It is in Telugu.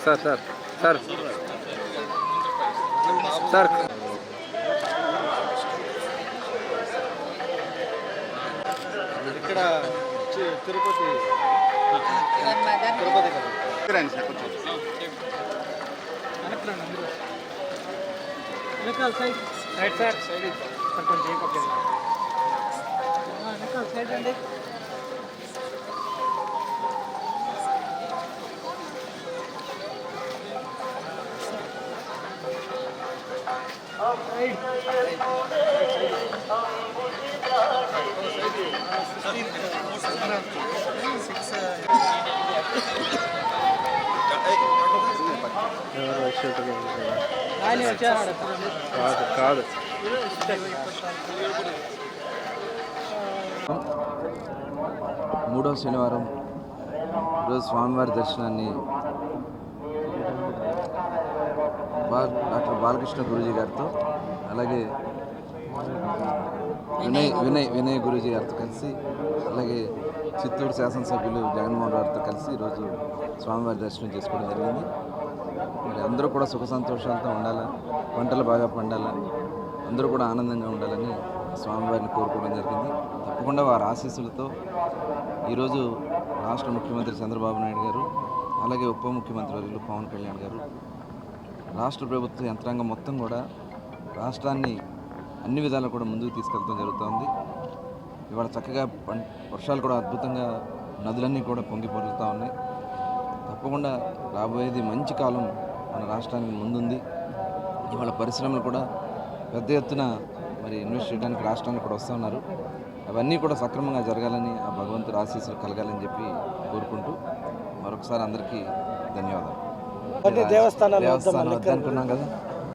సార్ సార్ సార్ సార్ ఇక్కడ తిరుపతి రండి సార్ కొంచెం సైడ్ సార్ సైడ్ సార్ కొంచెం సైడ్ అండి. కాదు మూడవ శనివారం ఈరోజు స్వామివారి దర్శనాన్ని డాక్టర్ బాలకృష్ణ గురూజీ గారితో అలాగే వినయ్ గురూజీ గారితో కలిసి అలాగే చిత్తూరు శాసనసభ్యులు జగన్మోహన్ గారితో కలిసి ఈరోజు స్వామివారి దర్శనం చేసుకోవడం జరిగింది. మరి అందరూ కూడా సుఖ సంతోషాలతో ఉండాలా, పంటలు బాగా పండాలా, అందరూ కూడా ఆనందంగా ఉండాలని స్వామివారిని కోరుకోవడం జరిగింది. తప్పకుండా వారి ఆశీస్సులతో ఈరోజు రాష్ట్ర ముఖ్యమంత్రి చంద్రబాబు నాయుడు గారు అలాగే ఉప ముఖ్యమంత్రి వర్యులు పవన్ కళ్యాణ్ గారు రాష్ట్ర ప్రభుత్వ యంత్రాంగం మొత్తం కూడా రాష్ట్రాన్ని అన్ని విధాలు కూడా ముందుకు తీసుకెళ్తాం జరుగుతుంది. ఇవాళ చక్కగా వర్షాలు కూడా అద్భుతంగా నదులన్నీ కూడా పొంగి పొరులుతూ ఉన్నాయి. తప్పకుండా రాబోయేది మంచి కాలం మన రాష్ట్రానికి ముందుంది. ఇవాళ పరిశ్రమలు కూడా పెద్ద ఎత్తున మరి ఇన్వెస్ట్ చేయడానికి రాష్ట్రానికి కూడా వస్తూ ఉన్నారు. అవన్నీ కూడా సక్రమంగా జరగాలని ఆ భగవంతుడి ఆశీస్సులు కలగాలని చెప్పి కోరుకుంటూ మరొకసారి అందరికీ ధన్యవాదాలు. దేవస్థానాలు వద్దనుకున్నాం కదా.